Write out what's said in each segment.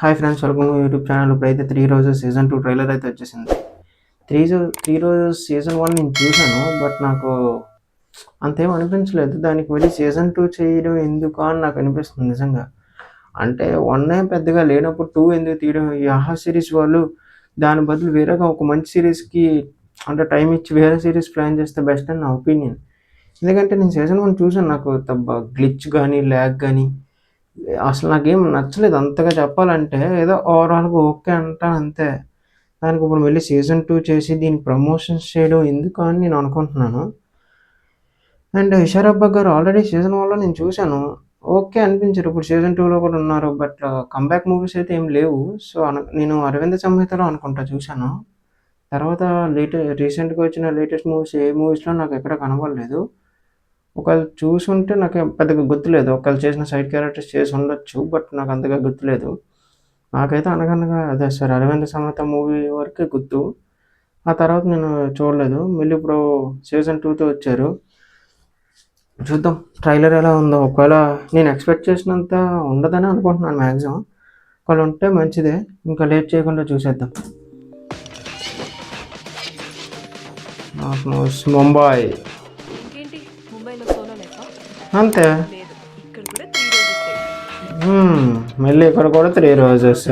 Hi friends, welcome YouTube channel. ఇప్పుడైతే 3 roses season 2 trailer అయితే వచ్చేసింది. 3 రోజెస్ సీజన్ 1 నేను చూశాను, బట్ నాకు అంతేం అనిపించలేదు. దానికి వెళ్ళి సీజన్ 2 చేయడం ఎందుకు అని నాకు అనిపిస్తుంది నిజంగా. అంటే 1 పెద్దగా లేనప్పుడు 2 ఎందుకు తీయడం? ఈ ఆహా సిరీస్ వాళ్ళు దాని బదులు వేరేగా ఒక మంచి సిరీస్కి అంటే టైం ఇచ్చి వేరే సిరీస్ ప్లాన్ చేస్తే బెస్ట్ అని నా ఒపీనియన్. ఎందుకంటే నేను సీజన్ 1 చూసాను, నాకు గ్లిచ్ కానీ ల్యాగ్ కానీ అసలు నాకేం నచ్చలేదు అంతగా చెప్పాలంటే. ఏదో ఓవరాల్గా ఓకే అంటాను అంతే. దానికి ఇప్పుడు మళ్ళీ సీజన్ 2 చేసి దీనికి ప్రమోషన్స్ చేయడం ఎందుకు అని నేను అనుకుంటున్నాను. అండ్ ఇషారబ్బా గారు ఆల్రెడీ సీజన్ 1లో నేను చూశాను, ఓకే అనిపించారు. ఇప్పుడు సీజన్ 2లో కూడా ఉన్నారు, బట్ కంబ్యాక్ మూవీస్ అయితే ఏం లేవు. సో నేను అరవింద సంహితలో అనుకుంటా చూశాను. తర్వాత రీసెంట్గా వచ్చిన లేటెస్ట్ మూవీస్ ఏ మూవీస్లో నాకు ఎక్కడ కనబడలేదు. ఒకవేళ చూసుంటే నాకు పెద్దగా గుర్తులేదు. ఒకవేళ చేసిన సైడ్ క్యారెక్టర్స్ చేసి ఉండొచ్చు, బట్ నాకు అంతగా గుర్తులేదు. నాకైతే అనగనగా అదే సార్ అరవింద సమేత మూవీ వరకే గుర్తు. ఆ తర్వాత నేను చూడలేదు. మళ్ళీ ఇప్పుడు సీజన్ 2తో వచ్చారు. చూద్దాం ట్రైలర్ ఎలా ఉందో. ఒకవేళ నేను ఎక్స్పెక్ట్ చేసినంత ఉండదని అనుకుంటున్నాను మ్యాక్సిమం. ఒకవేళ ఉంటే మంచిదే. ఇంకా లేట్ చేయకుండా చూసేద్దాం. ముంబై అంతే. మళ్ళీ ఇక్కడ కూడా 3 రోజెస్.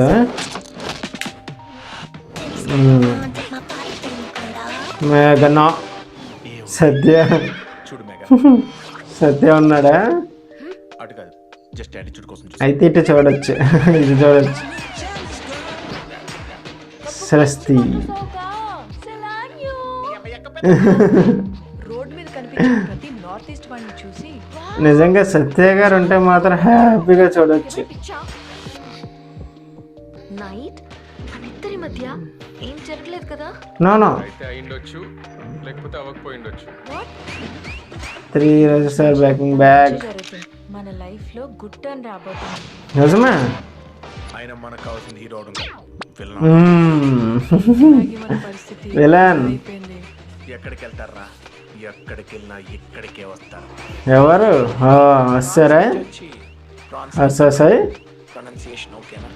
మేఘనా సత్య సత్య ఉన్నాడా? అయితే ఇటు చూడొచ్చు, ఇది చూడొచ్చు. స్వస్తి నిజంగా సత్య గారు ఉంటే మాత్రం హ్యాపీగా చూడొచ్చు. No 3 roses are backing back. మన లైఫ్ లో గుడ్ టర్న్ రాబోతుంది. నిజమే. ఆయన మనకు కావాల్సిన హీరో విలన్. ఎక్కడికి వెళ్తారా? ఎక్కడికి వెళ్ళినా ఇక్కడికే వస్తారు. ఎవరు వస్తారా? ప్రొనౌన్సియేషన్ ఓకేనా?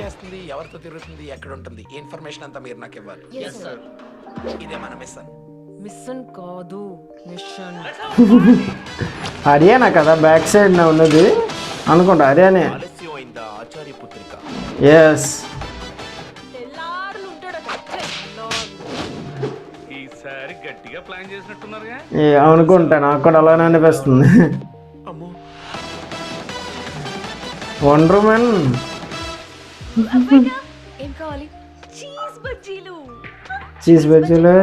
చేస్తుంది, ఎవరితో తిరుగుతుంది, ఎక్కడ ఉంటుంది, ఈ ఇన్ఫర్మేషన్ అంతా మీరు నాకు ఇవ్వాలి. ఇదే మన మిషన్ కాదు, మిషన్. హర్యానా కదా బ్యాక్ సైడ్ నా ఉన్నది అనుకుంటా. హర్యానా. ఎస్. అనుకుంటా, నాకు కూడా అలానే అనిపిస్తుంది. Wonder man. చీజ్ బజ్జీలు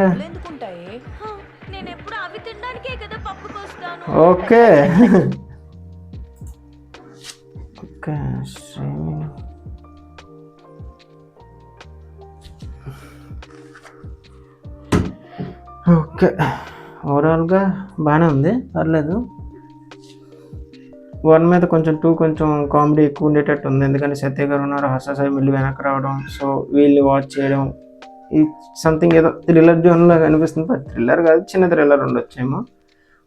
ఓకే. ఓకే ఓకే, ఓవరాల్గా బాగానే ఉంది, పర్లేదు. 1 మీద కొంచెం 2 కొంచెం కామెడీ ఎక్కువ ఉండేటట్టు ఉంది. ఎందుకంటే సత్య గారు ఉన్నారు, హర్ష సాయి మళ్ళీ వెనక్కి రావడం, సో వీళ్ళు వాచ్ చేయడం, ఈ సంథింగ్ ఏదో థ్రిల్లర్ జోన్లాగా అనిపిస్తుంది. బట్ థ్రిల్లర్ కాదు, చిన్న థ్రిల్లర్ ఉండొచ్చేమో.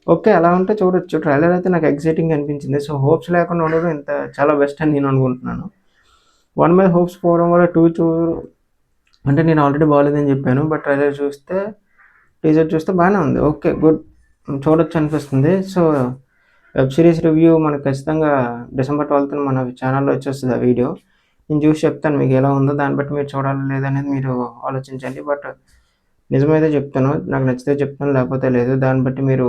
ఓకే, అలా ఉంటే చూడొచ్చు. ట్రైలర్ అయితే నాకు ఎగ్జైటింగ్ అనిపించింది. సో హోప్స్ లేకుండా ఉండడం ఇంత చాలా బెస్ట్ అని నేను అనుకుంటున్నాను. 1 మీద హోప్స్ పోవడం వల్ల 2 అంటే నేను ఆల్రెడీ బాగాలేదని చెప్పాను, బట్ ట్రైలర్ చూస్తే టీజర్ చూస్తే బాగానే ఉంది. ఓకే, గుడ్, చూడొచ్చు అనిపిస్తుంది. సో వెబ్ సిరీస్ రివ్యూ మనకు ఖచ్చితంగా December 12th మన ఛానల్లో వచ్చేస్తుంది ఆ వీడియో. నేను చూసి చెప్తాను మీకు ఎలా ఉందో. దాన్ని బట్టి మీరు చూడాలి లేదనేది మీరు ఆలోచించండి. బట్ నిజమైతే చెప్తాను, నాకు నచ్చితే చెప్తాను, లేకపోతే లేదు. దాన్ని బట్టి మీరు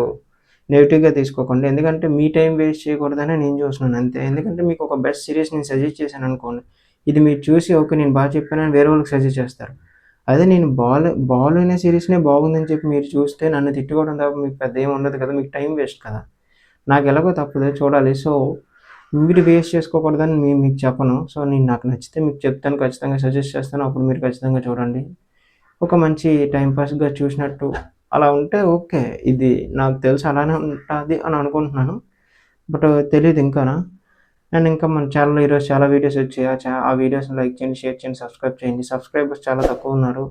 నెగిటివ్గా తీసుకోకండి. ఎందుకంటే మీ టైం వేస్ట్ చేయకూడదని నేను చూస్తున్నాను అంతే. ఎందుకంటే మీకు ఒక బెస్ట్ సిరీస్ నేను సజెస్ట్ చేశాను అనుకోండి, ఇది మీరు చూసి ఓకే నేను బాగా చెప్పానని వేరే వాళ్ళకి సజెస్ట్ చేస్తారు. అదే నేను బాల్ అనే సిరీస్నే బాగుందని చెప్పి మీరు చూస్తే నన్ను తిట్టుకోవడం తప్ప మీకు పెద్ద ఏమి ఉండదు కదా, మీకు టైం వేస్ట్ కదా. నాకు ఎలాగో తప్పదు, చూడాలి. సో మీరు వేస్ట్ చేసుకోకూడదని మీకు చెప్పను. సో నాకు నచ్చితే మీకు చెప్తాను, ఖచ్చితంగా సజెస్ట్ చేస్తాను. అప్పుడు మీరు ఖచ్చితంగా చూడండి. ఒక మంచి టైంపాస్గా చూసినట్టు అలా ఉంటే ఓకే. ఇది నాకు తెలిసి అలానే ఉంటుంది అని అనుకుంటున్నాను, బట్ తెలియదు ఇంకానా. అండ్ ఇంకా మన ఛానల్లో ఈరోజు చాలా వీడియోస్ వచ్చాయి. ఆ వీడియోస్ని లైక్ చేయండి, షేర్ చేయండి, సబ్స్క్రైబ్ చేయండి. సబ్స్క్రైబర్స్ చాలా తక్కువ ఉన్నారు,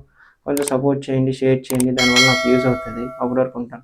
కొంచెం సపోర్ట్ చేయండి, షేర్ చేయండి. దానివల్ల నాకు యూజ్ అవుతుంది. అప్పటి వరకు ఉంటాను.